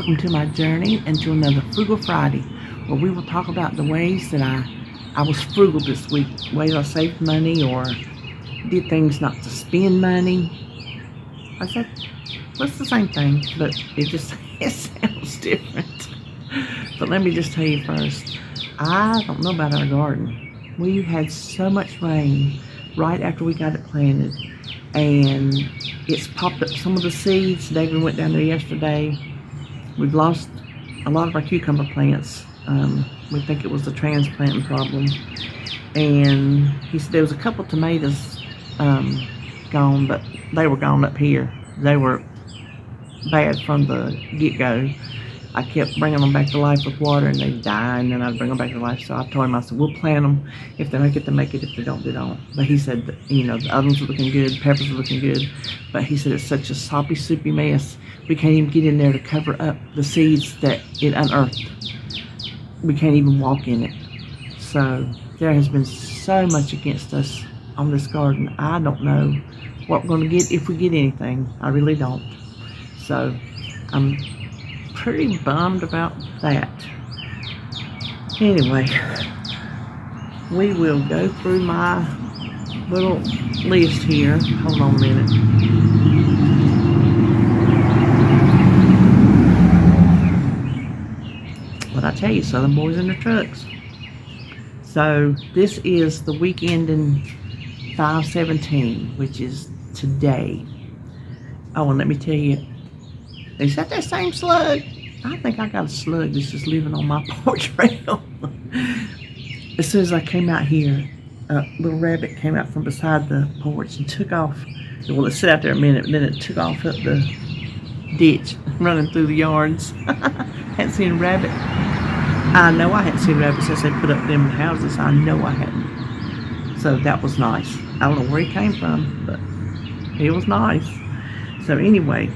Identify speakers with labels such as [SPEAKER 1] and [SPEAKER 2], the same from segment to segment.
[SPEAKER 1] Welcome to my journey and to another Frugal Friday, where we will talk about the ways that I was frugal this week, ways I saved money or did things not to spend money. I said, well, it's the same thing, but it sounds different. But let me just tell you first, I don't know about our garden. We had so much rain right after we got it planted, and it's popped up some of the seeds. David went down there yesterday. We've lost a lot of our cucumber plants. We think it was a transplanting problem. And he said there was a couple tomatoes gone, but they were gone up here. They were bad from the get-go. I kept bringing them back to life with water, and they die, and then I'd bring them back to life. So I told him, I said, we'll plant them. If they make it, they make it. If they don't, they don't. But he said, that, the other ones are looking good, peppers are looking good. But he said it's such a soppy, soupy mess. We can't even get in there to cover up the seeds that it unearthed. We can't even walk in it. So there has been so much against us on this garden. I don't know what we're going to get, if we get anything. I really don't. So I'm pretty bummed about that. Anyway, we will go through my little list here. Hold on a minute. But I tell you, Southern boys in their trucks. So this is the weekend in 5/17, which is today. Oh, and let me tell you, is that same slug? I think I got a slug that's just living on my porch rail. As soon as I came out here, a little rabbit came out from beside the porch and took off. Well, it sat out there a minute, and then it took off up the ditch, running through the yards. Hadn't seen a rabbit. I know I hadn't seen a rabbit since they put up them houses. I know I hadn't. So that was nice. I don't know where he came from, but it was nice. So anyway,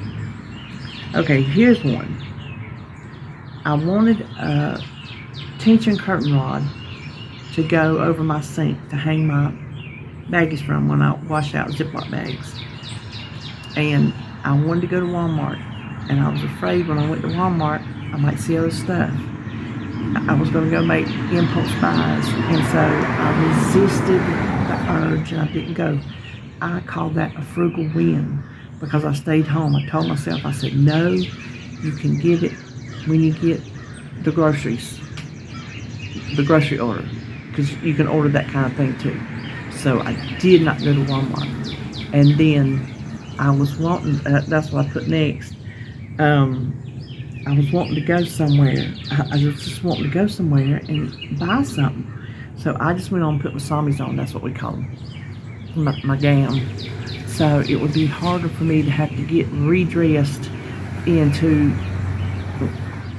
[SPEAKER 1] okay, here's one. I wanted a tension curtain rod to go over my sink to hang my baggies from when I wash out Ziploc bags. And I wanted to go to Walmart, and I was afraid when I went to Walmart I might see other stuff. I was going to go make impulse buys, and so I resisted the urge and I didn't go. I call that a frugal win because I stayed home. I told myself, I said, no, you can get it when you get the groceries, the grocery order, because you can order that kind of thing too. So I did not go to Walmart. And then I was wanting, that's what I put next. I was wanting to go somewhere. I was just wanting to go somewhere and buy something. So I just went on and put my samis on. That's what we call them. My gown. So it would be harder for me to have to get redressed into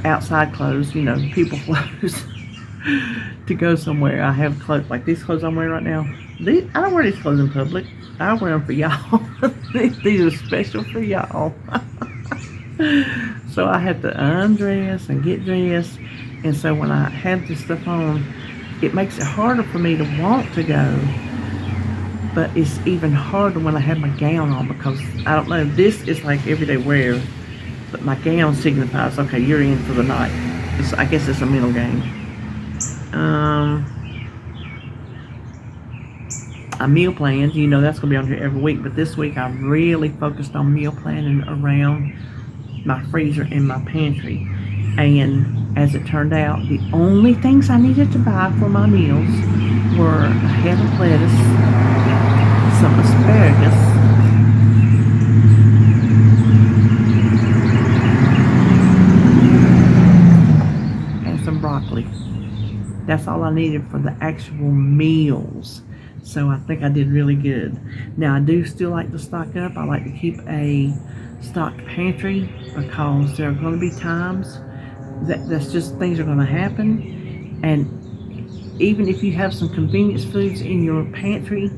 [SPEAKER 1] outside clothes, people clothes, to go somewhere. I have clothes like these clothes I'm wearing right now. I don't wear these clothes in public. I wear them for y'all. These are special for y'all. So I had to undress and get dressed, and so when I had this stuff on, it makes it harder for me to want to go, but it's even harder when I have my gown on, because I don't know, this is like everyday wear, but my gown signifies, okay, you're in for the night. I guess it's a mental game. I meal planned, that's going to be on here every week, but this week I really focused on meal planning around my freezer and my pantry. And as it turned out, the only things I needed to buy for my meals were a head of lettuce, some asparagus, and some broccoli. That's all I needed for the actual meals. So I think I did really good. Now I do still like to stock up. I like to keep a stocked pantry because there are going to be times that's just things are going to happen, and even if you have some convenience foods in your pantry,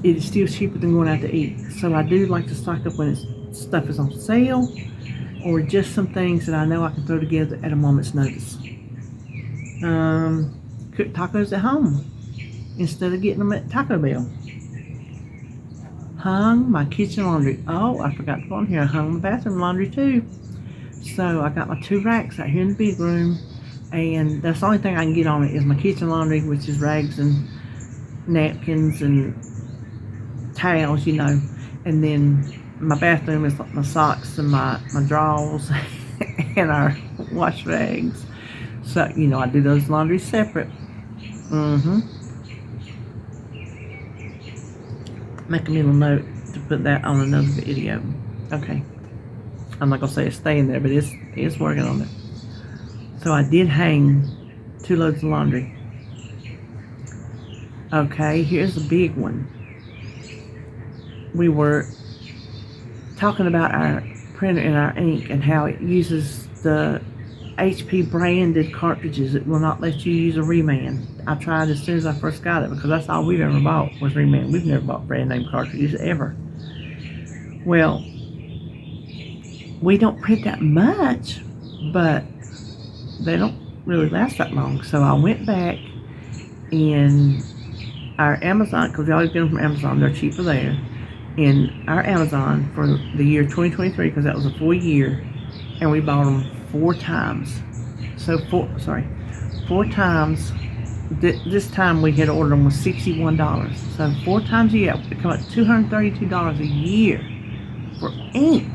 [SPEAKER 1] it is still cheaper than going out to eat. So I do like to stock up when stuff is on sale, or just some things that I know I can throw together at a moment's notice. Cook tacos at home instead of getting them at Taco Bell. Hung my kitchen laundry. Oh, I forgot to put on here. I hung my bathroom laundry too. So I got my 2 racks out here in the big room, and that's the only thing I can get on it is my kitchen laundry, which is rags and napkins and towels, and then my bathroom is like my socks and my drawers and our wash rags. So, I do those laundry separate. Make a little note to put that on another video. Okay. I'm not gonna say it's staying there, but it's working on it. So I did hang 2 loads of laundry. Okay, here's the big one. We were talking about our printer and our ink and how it uses the HP branded cartridges. It will not let you use a reman. I tried as soon as I first got it because that's all we've ever bought was reman. We've never bought brand name cartridges ever. Well, we don't print that much, but they don't really last that long. So I went back in our Amazon, because we always get them from Amazon, they're cheaper there, in our Amazon for the year 2023, because that was a full year, and we bought them 4 times. So 4 times. This time we had ordered them was $61. So 4 times a year, it come out $232 a year for ink.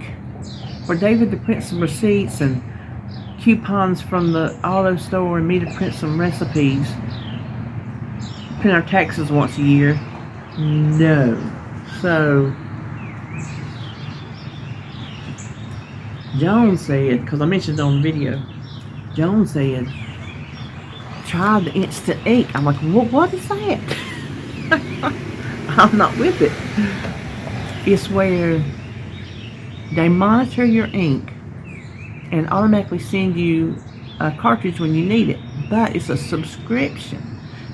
[SPEAKER 1] For David to print some receipts and coupons from the auto store, and me to print some recipes, print our taxes once a year. No. So Joan said, because I mentioned it on the video, Joan said, try the instant ink. I'm like, what is that? I'm not with it. It's where they monitor your ink and automatically send you a cartridge when you need it, but it's a subscription.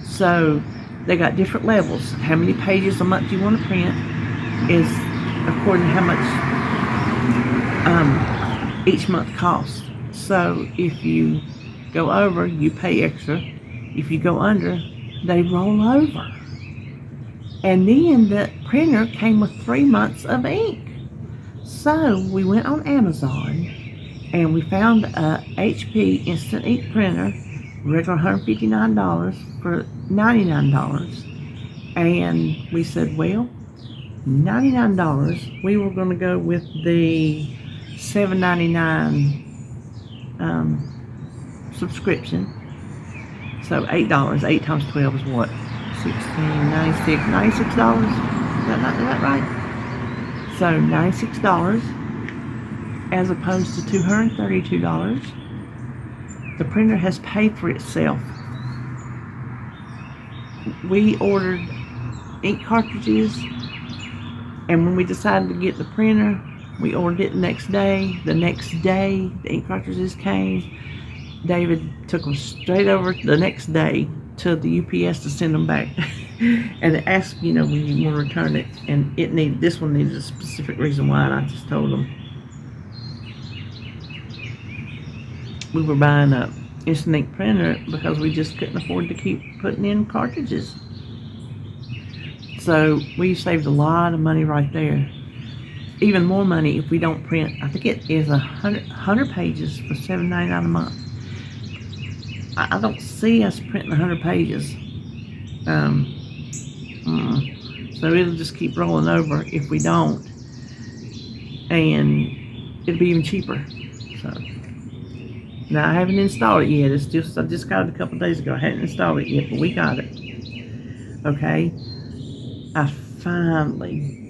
[SPEAKER 1] So they got different levels. How many pages a month you want to print is according to how much each month costs. So if you go over, you pay extra. If you go under, they roll over. And then the printer came with 3 months of ink. So we went on Amazon and we found a HP instant ink printer, regular $159 for $99. And we said, well, $99, we were going to go with the $7.99 subscription. So $8, 8 times 12 is what? $16.96. $96? Is that right? So $96 as opposed to $232. The printer has paid for itself. We ordered ink cartridges, and when we decided to get the printer, we ordered it the next day. The next day, the ink cartridges came. David took them straight over the next day to the UPS to send them back. And it asked, when you want to return it, and this one needed a specific reason why, and I just told them we were buying a instant ink printer because we just couldn't afford to keep putting in cartridges. So we saved a lot of money right there. Even more money if we don't print. I think it is 100 pages for $7.99 a month. I don't see us printing 100 pages. So it'll just keep rolling over if we don't, and it'll be even cheaper. So now I haven't installed it yet. I just got it a couple days ago. I hadn't installed it yet, but we got it. Okay, I finally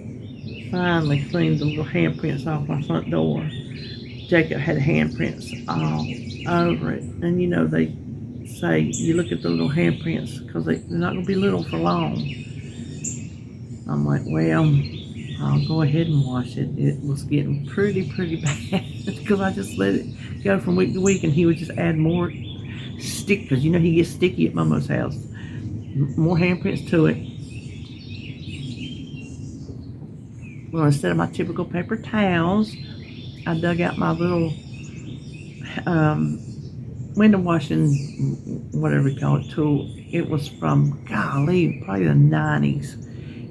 [SPEAKER 1] cleaned the little handprints off my front door. Jacob had handprints all over it, and they say you look at the little handprints because they're not going to be little for long. I'm like, well, I'll go ahead and wash it. It was getting pretty bad because I just let it go from week to week, and he would just add more stickers. He gets sticky at Momo's house. More handprints to it. Well, instead of my typical paper towels, I dug out my little window washing, whatever you call it, tool. It was from, golly, probably the 90s.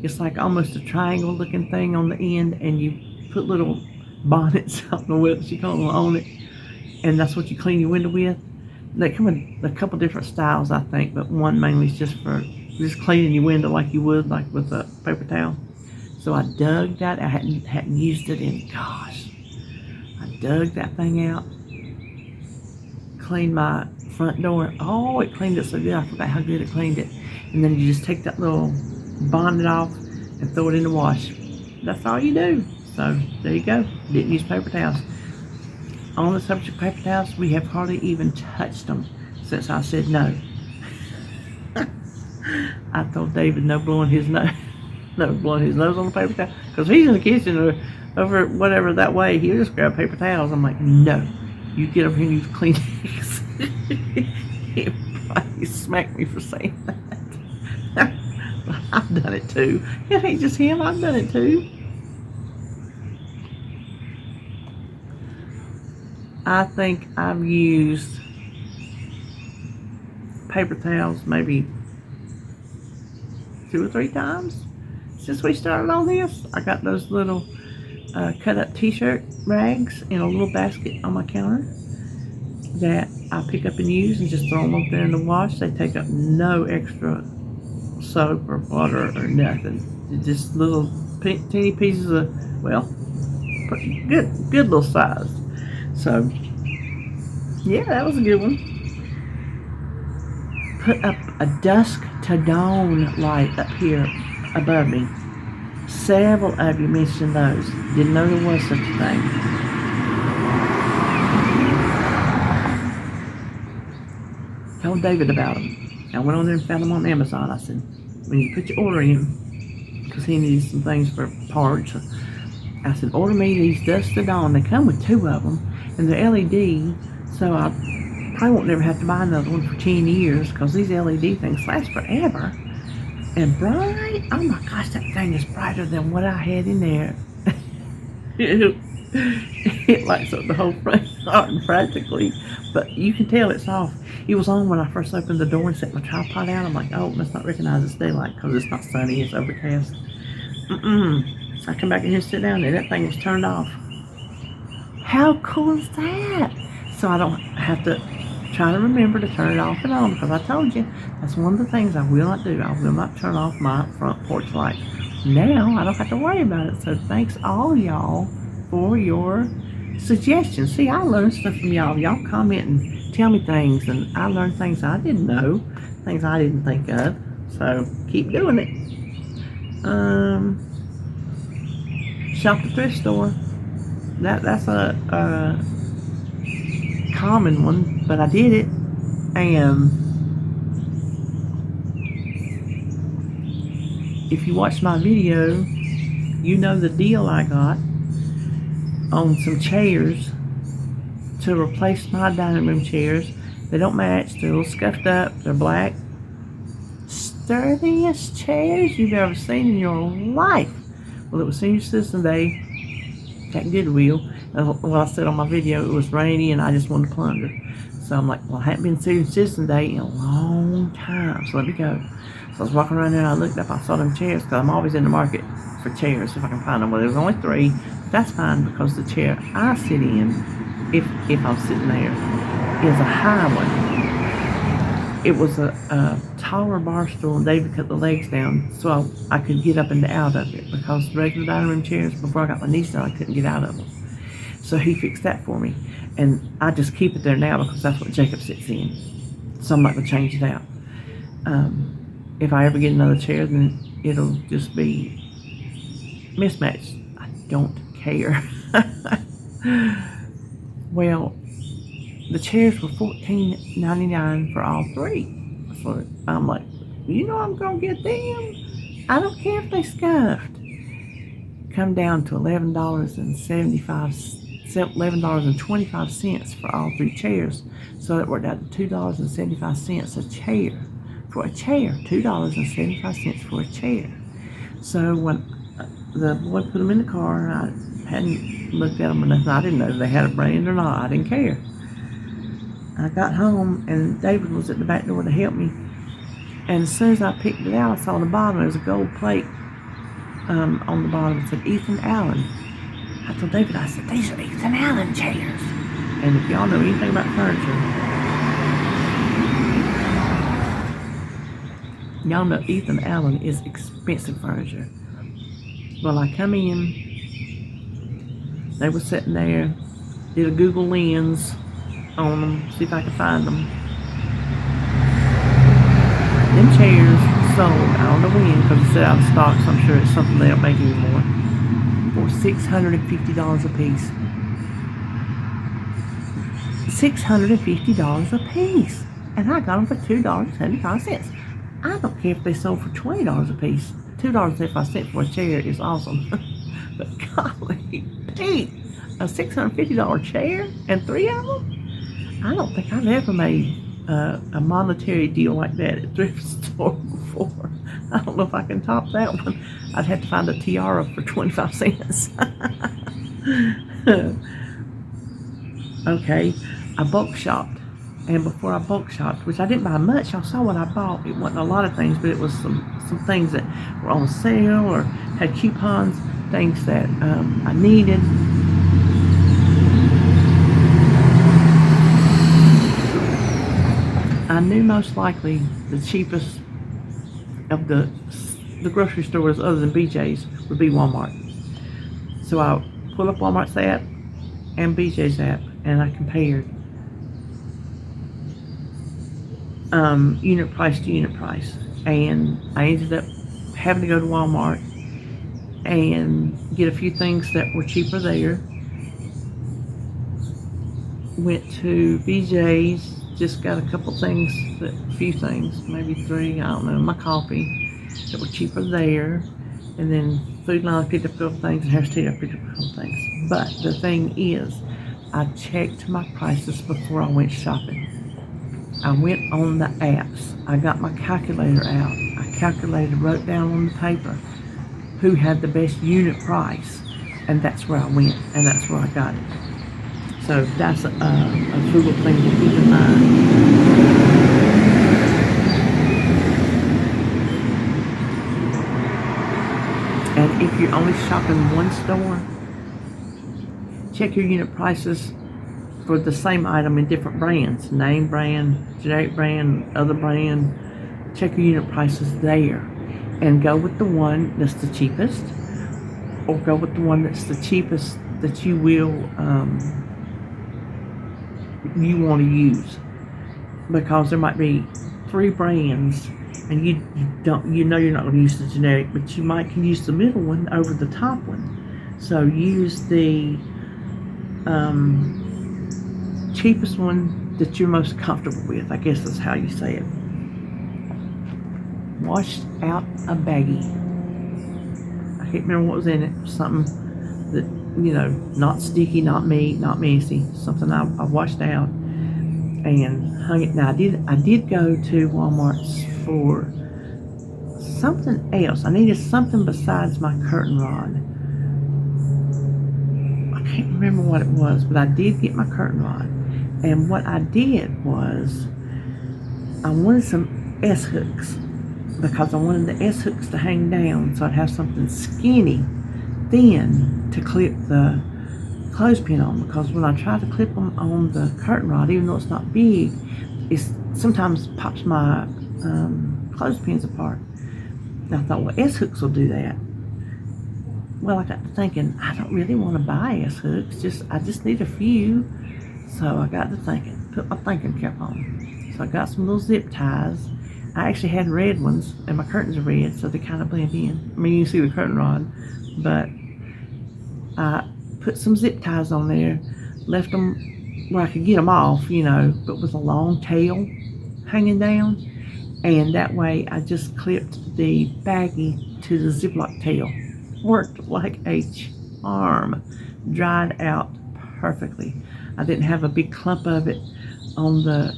[SPEAKER 1] It's like almost a triangle looking thing on the end, and you put little bonnets, I don't know what you call them, on it. and that's what you clean your window with. They come in a couple different styles, I think, but one mainly is just for just cleaning your window like you would, like with a paper towel. So I dug that. I hadn't used it in, gosh. I dug that thing out, cleaned my front door. Oh, it cleaned it so good. I forgot how good it cleaned it. And then you just take that little bonnet off and throw it in the wash. That's all you do. So there you go. Didn't use paper towels. On the subject of paper towels, we have hardly even touched them since I said no. I told David no blowing his nose, no blowing his nose on the paper towel, because he's in the kitchen or over whatever that way. He'll just grab paper towels. I'm like, no, you get over here and use Kleenex. He probably smacked me for saying that. I've done it too. It ain't just him. I've done it too. I think I've used paper towels maybe 2 or 3 times since we started on this. I got those little cut up t-shirt rags in a little basket on my counter that I pick up and use and just throw them up there in the wash. They take up no extra soap or water or nothing. Just little teeny pieces of, well, good little size. So, yeah, that was a good one. Put up a dusk to dawn light up here above me. Several of you mentioned those. Didn't know there was such a thing. Told David about them. I went on there and found them on Amazon. I said, when you put your order in, because he needs some things for parts, I said, order me these dusk to dawn. They come with 2 of them. And they're LED, so I probably won't never have to buy another one for 10 years because these LED things last forever. And bright, oh my gosh, that thing is brighter than what I had in there. It lights up the whole front garden practically, but you can tell it's off. It was on when I first opened the door and set my tripod out. I'm like, oh, it must not recognize it's daylight because it's not sunny, it's overcast. I come back in here and sit down and that thing was turned off. How cool is that? So I don't have to try to remember to turn it off and on, because I told you that's one of the things I will not do. I will not turn off my front porch light. Now I don't have to worry about it. So thanks all y'all for your suggestions. See, I learned stuff from y'all. Y'all comment and tell me things, and I learned things I didn't know, things I didn't think of. So keep doing it. Shop at the thrift store. That's a common one, but I did it. And if you watch my video, you know the deal I got on some chairs to replace my dining room chairs. They don't match. They're a little scuffed up. They're black. Sturdiest chairs you've ever seen in your life. Well, it was Senior Citizen Day at Goodwill. Well, I said on my video it was rainy and I just wanted to plunder. So I'm like, well, I hadn't been Senior Citizen Day in a long time, so let me go. So I was walking around there and I looked up, I saw them chairs, because I'm always in the market for chairs if I can find them. Well, there was only 3. That's fine, because the chair I sit in, if I'm sitting there, is a high one. It was a taller bar stool, and David cut the legs down so I could get up and out of it, because regular dining room chairs, before I got my knees done, I couldn't get out of them. So he fixed that for me, and I just keep it there now because that's what Jacob sits in. So I'm not going to change it out. If I ever get another chair, then it'll just be mismatched. I don't care. Well, the chairs were $14.99 for all 3. So I'm like, you know I'm going to get them. I don't care if they scuffed. Come down to $11.25 for all 3 chairs. So it worked out to $2.75 a chair. For a chair, $2.75 for a chair. So when the boy put them in the car, I hadn't looked at them or nothing. I didn't know if they had a brand or not. I didn't care. I got home and David was at the back door to help me. And as soon as I picked it out, I saw on the bottom there was a gold plate on the bottom. It said Ethan Allen. I told David, I said, these are Ethan Allen chairs. And if y'all know anything about furniture, y'all know Ethan Allen is expensive furniture. Well, I come in, they were sitting there, did a Google lens on them, see if I could find them. Them chairs sold, I don't know when, because it's out of stock, so I'm sure it's something they don't make anymore, for $650 a piece. $650 a piece. And I got them for $2.75. I don't care if they sold for $20 a piece. $2.75 for a chair is awesome. But golly, Pete, a $650 chair and 3 of them? I don't think I've ever made a monetary deal like that at thrift store before. I don't know if I can top that one. I'd have to find a tiara for 25 cents. Okay, I bulk shopped. And before I bulk shopped, which I didn't buy much, y'all saw what I bought. It wasn't a lot of things, but it was some things that were on sale or had coupons, things that I needed. I knew most likely the cheapest of the grocery stores other than BJ's would be Walmart. So I pulled up Walmart's app and BJ's app, and I compared unit price to unit price. And I ended up having to go to Walmart and get a few things that were cheaper there. Went to BJ's, just got a couple things, a few things, maybe 3, I don't know, my coffee, that were cheaper there. And then Food Line, I picked up a couple things, and Harris Teeter, I picked up a couple things. But the thing is, I checked my prices before I went shopping. I went on the apps. I got my calculator out. I calculated, wrote down on the paper who had the best unit price, and that's where I went, and that's where I got it. So that's a frugal thing to keep in mind. And if you're only shopping one store, check your unit prices for the same item in different brands. Name brand, generic brand, other brand. Check your unit prices there. And go with the one that's the cheapest, or go with the one that's the cheapest that you will you want to use, because there might be 3 brands and you know you're not going to use the generic, but you might can use the middle one over the top one. So use the cheapest one that you're most comfortable with, I guess that's how you say it. Washed out a baggie. I can't remember what was in it. Something that, not sticky, not meat, not messy. Something I washed out and hung it. Now I did go to Walmart's for something else. I needed something besides my curtain rod. I can't remember what it was, but I did get my curtain rod. And what I did was, I wanted some S-hooks, because I wanted the S-hooks to hang down so I'd have something skinny, thin, to clip the clothespin on. Because when I try to clip them on the curtain rod, even though it's not big, it sometimes pops my clothespins apart. And I thought, well, S-hooks will do that. Well, I got to thinking, I don't really want to buy S-hooks. I just need a few. So I got to thinking, put my thinking cap on. So I got some little zip ties. I actually had red ones, and my curtains are red, so they kind of blend in. I mean, you can see the curtain rod, but I put some zip ties on there, left them where I could get them off, but with a long tail hanging down. And that way I just clipped the baggie to the Ziploc tail. Worked like a charm. Dried out perfectly. I didn't have a big clump of it on the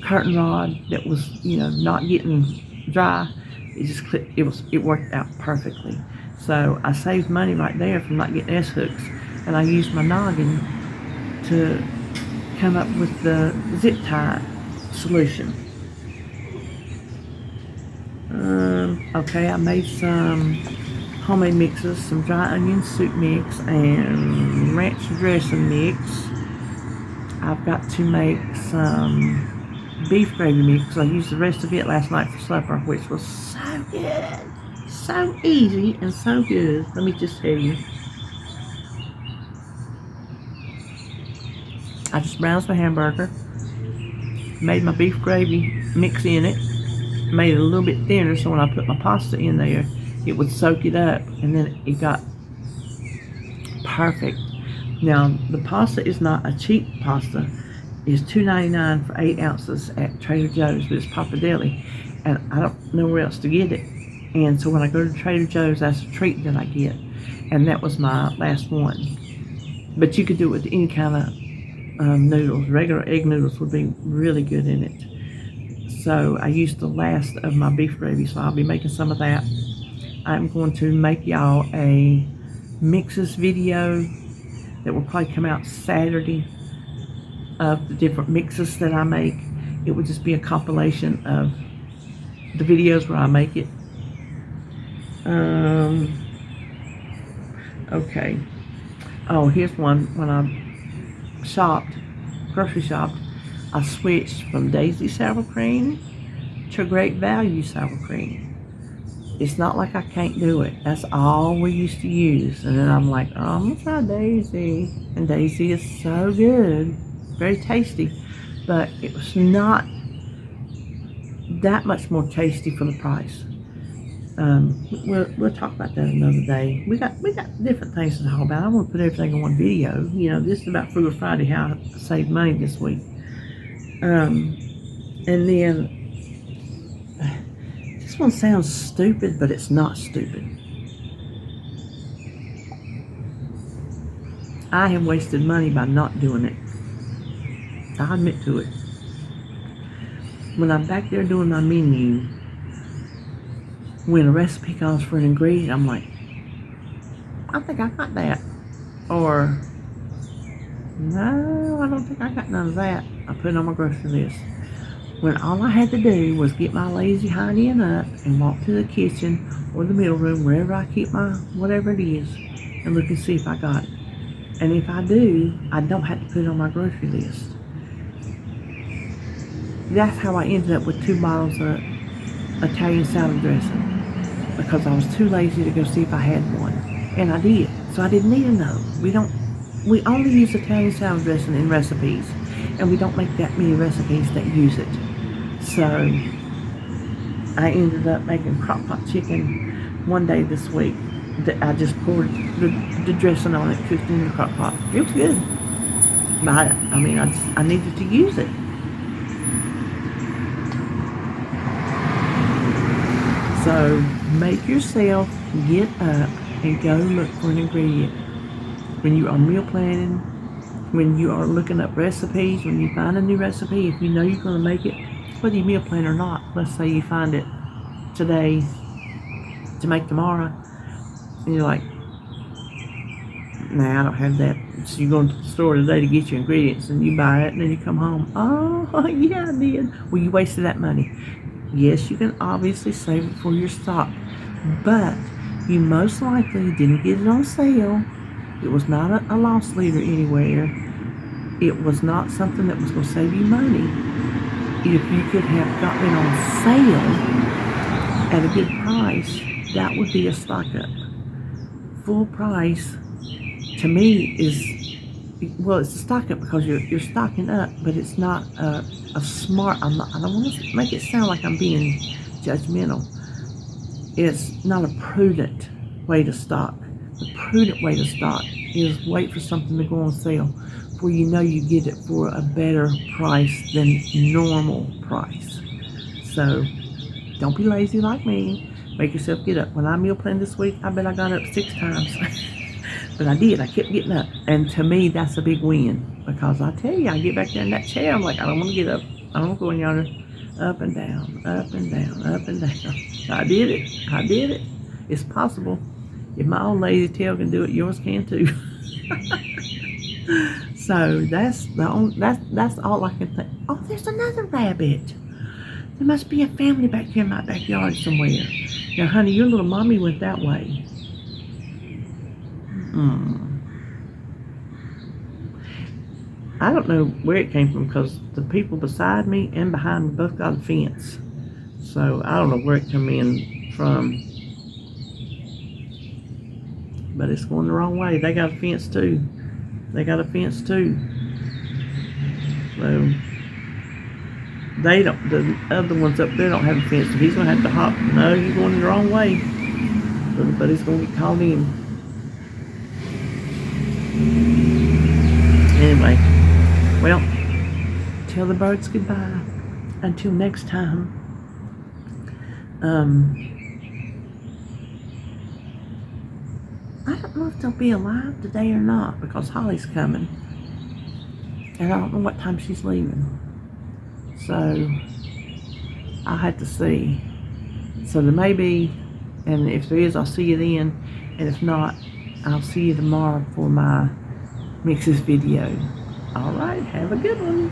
[SPEAKER 1] curtain rod that was, not getting dry. It just clipped. It worked out perfectly. So I saved money right there from not getting S-hooks, and I used my noggin to come up with the zip tie solution. Okay, I made some homemade mixes, some dry onion soup mix and ranch dressing mix. I've got to make some beef gravy mix. I used the rest of it last night for supper, which was so good. So easy and so good. Let me just tell you. I just browned my hamburger, made my beef gravy mix in it, made it a little bit thinner so when I put my pasta in there, it would soak it up, and then it got perfect. Now, the pasta is not a cheap pasta. It's $2.99 for 8 ounces at Trader Joe's, but it's Papa Deli, and I don't know where else to get it. And so when I go to Trader Joe's, that's a treat that I get, and that was my last one. But you could do it with any kind of noodles. Regular egg noodles would be really good in it. So I used the last of my beef gravy, so I'll be making some of that. I'm going to make y'all a mixes video that will probably come out Saturday of the different mixes that I make. It would just be a compilation of the videos where I make it. Okay. Oh, here's one. When I grocery shopped, I switched from Daisy sour cream to Great Value sour cream. It's not like I can't do it. That's all we used to use. And then I'm like, oh, I'm gonna try Daisy. And Daisy is so good. Very tasty. But it was not that much more tasty for the price. We'll talk about that another day. We got different things to talk about. I want to put everything in one video. You know, this is about Frugal Friday, how I saved money this week. And then this one sounds stupid, but it's not stupid. I have wasted money by not doing it. I admit to it. When I'm back there doing my menu, when a recipe calls for an ingredient, I'm like, I think I got that. Or, no, I don't think I got none of that. I put it on my grocery list. When all I had to do was get my lazy hiney up and walk to the kitchen or the middle room, wherever I keep my whatever it is, and look and see if I got it. And if I do, I don't have to put it on my grocery list. That's how I ended up with 2 bottles of Italian salad dressing, because I was too lazy to go see if I had one. And I did. So I didn't need to know. We only use Italian salad dressing in recipes, and we don't make that many recipes that use it. So I ended up making crock pot chicken one day this week that I just poured the dressing on it, cooked in the crock pot. It was good. But I needed to use it. So make yourself get up and go look for an ingredient. When you are meal planning, when you are looking up recipes, when you find a new recipe, if you know you're going to make it, whether you meal plan or not, let's say you find it today to make tomorrow, and you're like, nah, I don't have that. So you go to the store today to get your ingredients, and you buy it, and then you come home, oh, yeah, I did. Well, you wasted that money. Yes, you can obviously save it for your stock, but you most likely didn't get it on sale. It was not a loss leader anywhere. It was not something that was going to save you money. If you could have gotten it on sale at a good price, that would be a stock up. Full price, to me, it's a stock up because you're stocking up, but it's not a smart. I don't want to make it sound like I'm being judgmental. It's not a prudent way to stock. The prudent way to stock is wait for something to go on sale where you know you get it for a better price than normal price. So don't be lazy like me. Make yourself get up. When I meal planned this week, I bet I got up 6 times. But I did. I kept getting up. And to me, that's a big win. Because I tell you, I get back there in that chair, I'm like, I don't want to get up. I don't want to go in yonder. Up and down, up and down, up and down. I did it. It's possible. If my old lazy tail can do it, yours can too. So that's all I can think. Oh, there's another rabbit. There must be a family back here in my backyard somewhere. Now, honey, your little mommy went that way. I don't know where it came from because the people beside me and behind me both got a fence. So I don't know where it come in from. But it's going the wrong way. They got a fence too. They got a fence too. So they don't, the other ones up there don't have a fence, so he's gonna have to hop. No, you're going the wrong way. But he's gonna get caught in. Anyway, well, tell the birds goodbye. Until next time. I don't know if they'll be alive today or not because Holly's coming. And I don't know what time she's leaving. So I'll have to see. So there may be, and if there is, I'll see you then. And if not, I'll see you tomorrow for my mixes video. Alright, have a good one.